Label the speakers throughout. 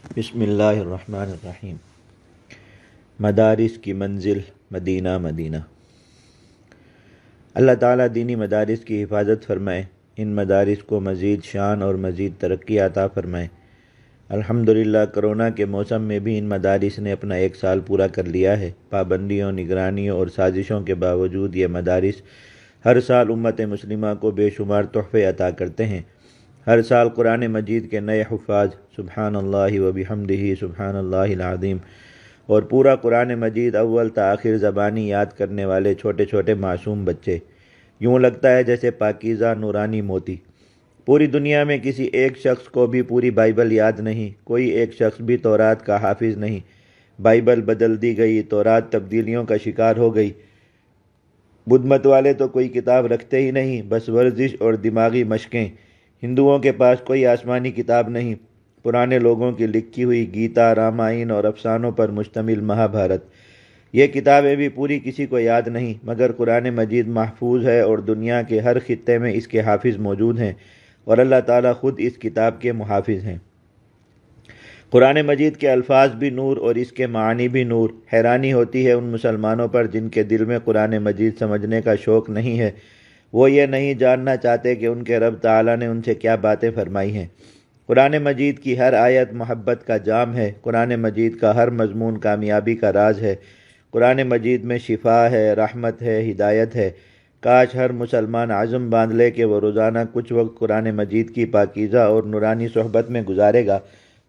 Speaker 1: بسم اللہ الرحمن الرحیم۔ مدارس کی منزل مدینہ مدینہ۔ اللہ تعالیٰ دینی مدارس کی حفاظت فرمائے، ان مدارس کو مزید شان اور مزید ترقی عطا فرمائے۔ الحمدللہ کرونا کے موسم میں بھی ان مدارس نے اپنا 1 سال پورا کر لیا ہے۔ پابندیوں، نگرانیوں اور سازشوں کے باوجود یہ مدارس ہر سال امت مسلمہ کو بے شمار تحفے عطا کرتے ہیں۔ ہر سال قرآن مجید کے نئے حفاظ، سبحان اللہ و بحمدہ سبحان اللہ العظیم، اور پورا قرآن مجید اول تا آخر زبانی یاد کرنے والے چھوٹے چھوٹے معصوم بچے۔ یوں لگتا ہے جیسے پاکیزہ نورانی موتی۔ پوری دنیا میں کسی ایک شخص کو بھی پوری بائبل یاد نہیں، کوئی ایک شخص بھی تورات کا حافظ نہیں۔ بائبل بدل دی گئی، تورات تبدیلیوں کا شکار ہو گئی۔ بدھ مت والے تو کوئی کتاب رکھتے ہی نہیں، بس ورزش اور دماغی مشقیں۔ ہندوؤں کے پاس کوئی آسمانی کتاب نہیں، پرانے لوگوں کی لکھی ہوئی گیتا، رامائن اور افسانوں پر مشتمل مہابھارت۔ یہ کتابیں بھی پوری کسی کو یاد نہیں، مگر قرآن مجید محفوظ ہے اور دنیا کے ہر خطے میں اس کے حافظ موجود ہیں، اور اللہ تعالیٰ خود اس کتاب کے محافظ ہیں۔ قرآن مجید کے الفاظ بھی نور اور اس کے معنی بھی نور۔ حیرانی ہوتی ہے ان مسلمانوں پر جن کے دل میں قرآن مجید سمجھنے کا شوق نہیں ہے۔ وہ یہ نہیں جاننا چاہتے کہ ان کے رب تعالیٰ نے ان سے کیا باتیں فرمائی ہیں۔ قرآن مجید کی ہر آیت محبت کا جام ہے، قرآن مجید کا ہر مضمون کامیابی کا راز ہے۔ قرآن مجید میں شفا ہے، رحمت ہے، ہدایت ہے۔ کاش ہر مسلمان عزم باندھ لے کہ وہ روزانہ کچھ وقت قرآن مجید کی پاکیزہ اور نورانی صحبت میں گزارے گا،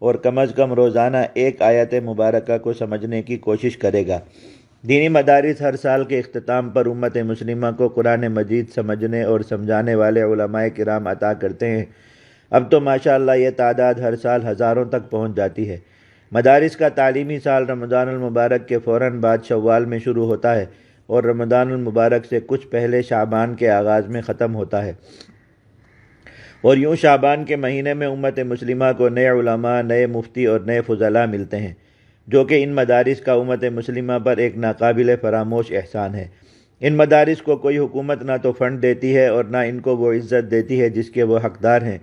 Speaker 1: اور کم از کم روزانہ ایک آیت مبارکہ کو سمجھنے کی کوشش کرے گا۔ دینی مدارس ہر سال کے اختتام پر امت مسلمہ کو قرآن مجید سمجھنے اور سمجھانے والے علماء کرام عطا کرتے ہیں۔ اب تو ماشاءاللہ یہ تعداد ہر سال ہزاروں تک پہنچ جاتی ہے۔ مدارس کا تعلیمی سال رمضان المبارک کے فوراً بعد شوال میں شروع ہوتا ہے اور رمضان المبارک سے کچھ پہلے شعبان کے آغاز میں ختم ہوتا ہے، اور یوں شعبان کے مہینے میں امت مسلمہ کو نئے علماء، نئے مفتی اور نئے فضلاء ملتے ہیں، جو کہ ان مدارس کا امت مسلمہ پر ایک ناقابل فراموش احسان ہے۔ ان مدارس کو کوئی حکومت نہ تو فنڈ دیتی ہے اور نہ ان کو وہ عزت دیتی ہے جس کے وہ حقدار ہیں۔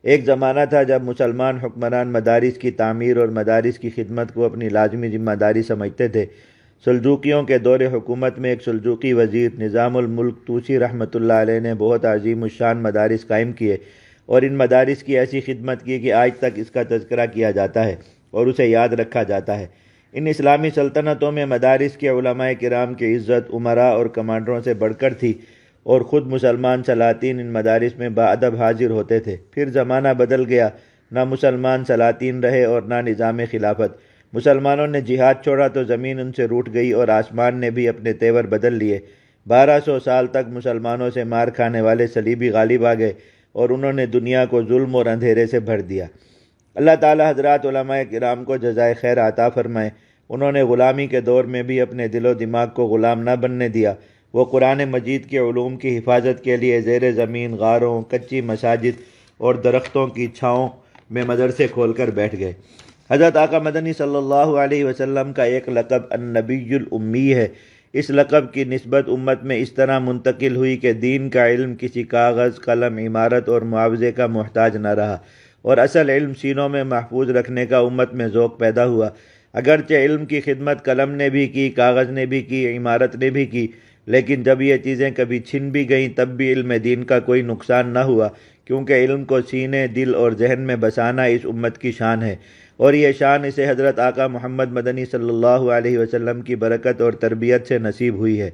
Speaker 1: ایک زمانہ تھا جب مسلمان حکمران مدارس کی تعمیر اور مدارس کی خدمت کو اپنی لازمی ذمہ داری سمجھتے تھے۔ سلجوقیوں کے دور حکومت میں ایک سلجوقی وزیر نظام الملک طوسی رحمۃ اللہ علیہ نے بہت عظیم الشان مدارس قائم کیے، اور ان مدارس کی ایسی خدمت کی کہ آج تک اس کا تذکرہ کیا جاتا ہے اور اسے یاد رکھا جاتا ہے۔ ان اسلامی سلطنتوں میں مدارس کے علماء کرام کی عزت امراء اور کمانڈروں سے بڑھ کر تھی، اور خود مسلمان سلاطین ان مدارس میں باادب حاضر ہوتے تھے۔ پھر زمانہ بدل گیا، نہ مسلمان سلاطین رہے اور نہ نظام خلافت۔ مسلمانوں نے جہاد چھوڑا تو زمین ان سے روٹھ گئی اور آسمان نے بھی اپنے تیور بدل لیے۔ 1200 سال تک مسلمانوں سے مار کھانے والے صلیبی غالب آ گئے اور انہوں نے دنیا کو ظلم اور اندھیرے سے بھر دیا۔ اللہ تعالی حضرات علماء کرام کو جزائے خیر عطا فرمائے۔ انہوں نے غلامی کے دور میں بھی اپنے دل و دماغ کو غلام نہ بننے دیا۔ وہ قرآن مجید کے علوم کی حفاظت کے لیے زیر زمین غاروں، کچی مساجد اور درختوں کی چھاؤں میں مدرسے کھول کر بیٹھ گئے۔ حضرت آقا مدنی صلی اللہ علیہ وسلم کا ایک لقب النبی الامی ہے۔ اس لقب کی نسبت امت میں اس طرح منتقل ہوئی کہ دین کا علم کسی کاغذ، قلم، عمارت اور معاوضے کا محتاج نہ رہا، اور اصل علم سینوں میں محفوظ رکھنے کا امت میں ذوق پیدا ہوا۔ اگرچہ علم کی خدمت قلم نے بھی کی، کاغذ نے بھی کی، عمارت نے بھی کی، لیکن جب یہ چیزیں کبھی چھن بھی گئیں تب بھی علم دین کا کوئی نقصان نہ ہوا، کیونکہ علم کو سینے، دل اور ذہن میں بسانا اس امت کی شان ہے، اور یہ شان اسے حضرت آقا محمد مدنی صلی اللہ علیہ وسلم کی برکت اور تربیت سے نصیب ہوئی ہے۔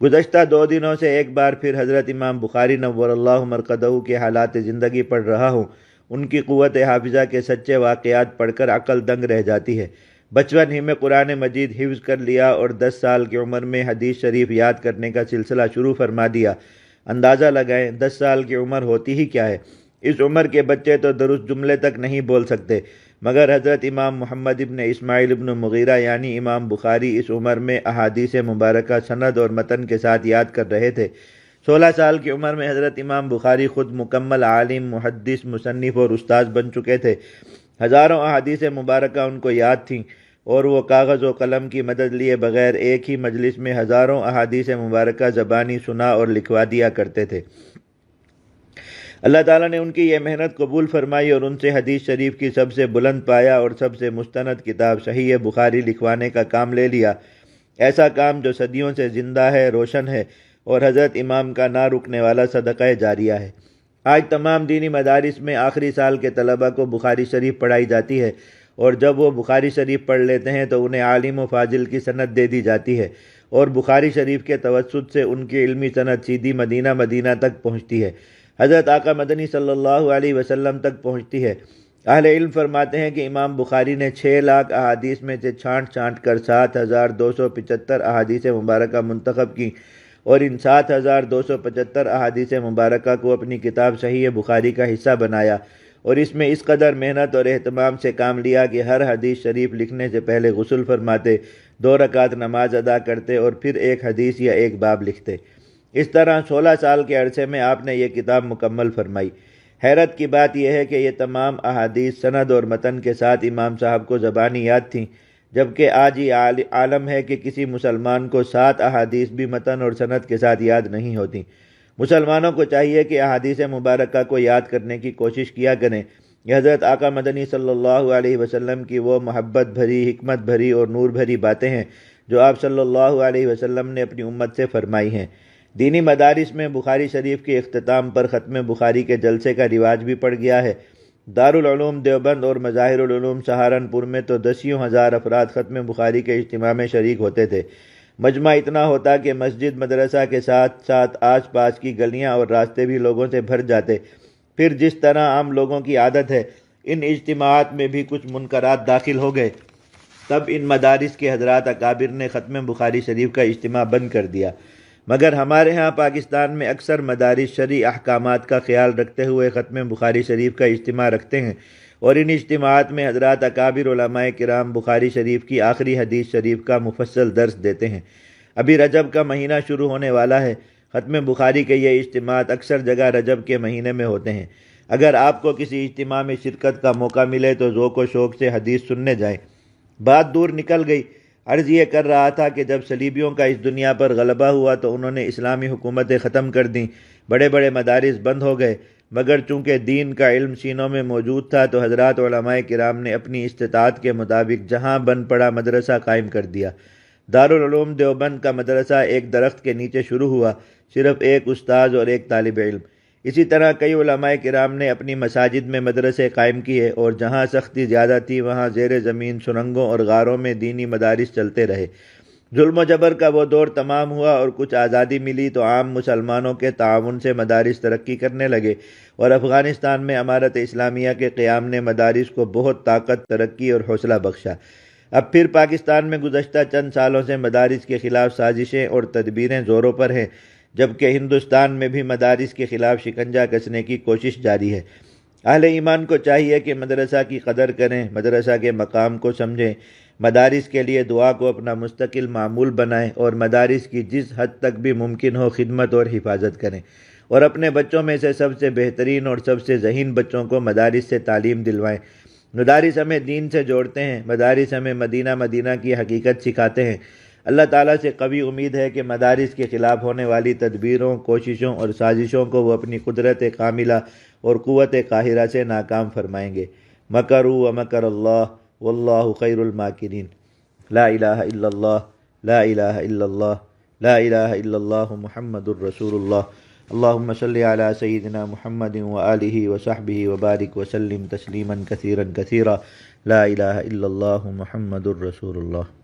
Speaker 1: گزشتہ 2 دنوں سے ایک بار پھر حضرت امام بخاری نور اللہ مرقدہ کے حالات زندگی پڑھ رہا ہوں۔ ان کی قوت حافظہ کے سچے واقعات پڑھ کر عقل دنگ رہ جاتی ہے۔ بچپن ہی میں قرآن مجید حفظ کر لیا اور 10 سال کی عمر میں حدیث شریف یاد کرنے کا سلسلہ شروع فرما دیا۔ اندازہ لگائیں 10 سال کی عمر ہوتی ہی کیا ہے۔ اس عمر کے بچے تو درست جملے تک نہیں بول سکتے، مگر حضرت امام محمد ابن اسماعیل ابن مغیرہ یعنی امام بخاری اس عمر میں احادیث مبارکہ سند اور متن کے ساتھ یاد کر رہے تھے۔ 16 سال کی عمر میں حضرت امام بخاری خود مکمل عالم، محدث، مصنف اور استاذ بن چکے تھے۔ ہزاروں احادیث مبارکہ ان کو یاد تھیں، اور وہ کاغذ و قلم کی مدد لیے بغیر ایک ہی مجلس میں ہزاروں احادیث مبارکہ زبانی سنا اور لکھوا دیا کرتے تھے۔ اللہ تعالیٰ نے ان کی یہ محنت قبول فرمائی اور ان سے حدیث شریف کی سب سے بلند پایا اور سب سے مستند کتاب صحیح بخاری لکھوانے کا کام لے لیا، ایسا کام جو صدیوں سے زندہ ہے، روشن ہے اور حضرت امام کا نہ رکنے والا صدقہ جاریہ ہے۔ آج تمام دینی مدارس میں آخری سال کے طلبہ کو بخاری شریف پڑھائی جاتی ہے، اور جب وہ بخاری شریف پڑھ لیتے ہیں تو انہیں عالم و فاضل کی سند دے دی جاتی ہے، اور بخاری شریف کے توسط سے ان کی علمی سند سیدھی مدینہ تک پہنچتی ہے، حضرت آقا مدنی صلی اللہ علیہ وسلم تک پہنچتی ہے۔ اہل علم فرماتے ہیں کہ امام بخاری نے 6 لاکھ احادیث میں سے چھانٹ کر 7,275 احادیث مبارکہ منتخب کی، اور ان 7,275 احادیث مبارکہ کو اپنی کتاب صحیح بخاری کا حصہ بنایا، اور اس میں اس قدر محنت اور اہتمام سے کام لیا کہ ہر حدیث شریف لکھنے سے پہلے غسل فرماتے، 2 رکعت نماز ادا کرتے اور پھر ایک حدیث یا ایک باب لکھتے۔ اس طرح 16 سال کے عرصے میں آپ نے یہ کتاب مکمل فرمائی۔ حیرت کی بات یہ ہے کہ یہ تمام احادیث سند اور متن کے ساتھ امام صاحب کو زبانی یاد تھیں، جبکہ آج یہ عالم ہے کہ کسی مسلمان کو 7 احادیث بھی متن اور سند کے ساتھ یاد نہیں ہوتی۔ مسلمانوں کو چاہیے کہ احادیث مبارکہ کو یاد کرنے کی کوشش کیا کریں۔ یہ حضرت آقا مدنی صلی اللہ علیہ وسلم کی وہ محبت بھری، حکمت بھری اور نور بھری باتیں ہیں جو آپ صلی اللہ علیہ وسلم نے اپنی امت سے فرمائی ہیں۔ دینی مدارس میں بخاری شریف کے اختتام پر ختم بخاری کے جلسے کا رواج بھی پڑ گیا ہے۔ دارالعلوم دیوبند اور مظاہر العلوم سہارنپور میں تو 10,000 افراد ختم بخاری کے اجتماع میں شریک ہوتے تھے۔ مجمع اتنا ہوتا کہ مسجد مدرسہ کے ساتھ ساتھ آس پاس کی گلیاں اور راستے بھی لوگوں سے بھر جاتے۔ پھر جس طرح عام لوگوں کی عادت ہے، ان اجتماعات میں بھی کچھ منکرات داخل ہو گئے، تب ان مدارس کے حضرات اکابر نے ختم بخاری شریف کا اجتماع بند کر دیا۔ مگر ہمارے ہاں پاکستان میں اکثر مدارس شرعی احکامات کا خیال رکھتے ہوئے ختم بخاری شریف کا اجتماع رکھتے ہیں، اور ان اجتماعات میں حضرات اکابر علماء کرام بخاری شریف کی آخری حدیث شریف کا مفصل درس دیتے ہیں۔ ابھی رجب کا مہینہ شروع ہونے والا ہے۔ ختم بخاری کے یہ اجتماعات اکثر جگہ رجب کے مہینے میں ہوتے ہیں۔ اگر آپ کو کسی اجتماع میں شرکت کا موقع ملے تو ذوق و شوق سے حدیث سننے جائیں۔ بات دور نکل گئی۔ عرض یہ کر رہا تھا کہ جب صلیبیوں کا اس دنیا پر غلبہ ہوا تو انہوں نے اسلامی حکومتیں ختم کر دیں، بڑے بڑے مدارس بند ہو گئے، مگر چونکہ دین کا علم سینوں میں موجود تھا تو حضرات علماء کرام نے اپنی استطاعت کے مطابق جہاں بن پڑا مدرسہ قائم کر دیا۔ دارالعلوم دیوبند کا مدرسہ ایک درخت کے نیچے شروع ہوا، صرف ایک استاذ اور ایک طالب علم۔ اسی طرح کئی علماء کرام نے اپنی مساجد میں مدرسے قائم کیے، اور جہاں سختی زیادہ تھی وہاں زیر زمین سرنگوں اور غاروں میں دینی مدارس چلتے رہے۔ ظلم و جبر کا وہ دور تمام ہوا اور کچھ آزادی ملی تو عام مسلمانوں کے تعاون سے مدارس ترقی کرنے لگے، اور افغانستان میں امارت اسلامیہ کے قیام نے مدارس کو بہت طاقت، ترقی اور حوصلہ بخشا۔ اب پھر پاکستان میں گزشتہ چند سالوں سے مدارس کے خلاف سازشیں اور تدبیریں زوروں پر ہیں، جبکہ ہندوستان میں بھی مدارس کے خلاف شکنجہ کسنے کی کوشش جاری ہے۔ اہل ایمان کو چاہیے کہ مدرسہ کی قدر کریں، مدرسہ کے مقام کو سمجھیں، مدارس کے لیے دعا کو اپنا مستقل معمول بنائیں، اور مدارس کی جس حد تک بھی ممکن ہو خدمت اور حفاظت کریں، اور اپنے بچوں میں سے سب سے بہترین اور سب سے ذہین بچوں کو مدارس سے تعلیم دلوائیں۔ مدارس ہمیں دین سے جوڑتے ہیں، مدارس ہمیں مدینہ کی حقیقت سکھاتے ہیں۔ اللہ تعالیٰ سے قوی امید ہے کہ مدارس کے خلاف ہونے والی تدبیروں، کوششوں اور سازشوں کو وہ اپنی قدرت کاملہ اور قوت قاہرہ سے ناکام فرمائیں گے۔ مکروا ومکر اللہ واللہ خیر الماکرین۔ لا الہ الا اللہ، لا الہ الا اللہ، لا الہ الا اللہ محمد الرسول اللہ۔ اللہم صلی علی سیدنا محمد وآلہ وصحبہ وبارک وسلم تسلیما کثیرا کثیرا۔ لا الہ الا اللہ محمد الرسول اللہ۔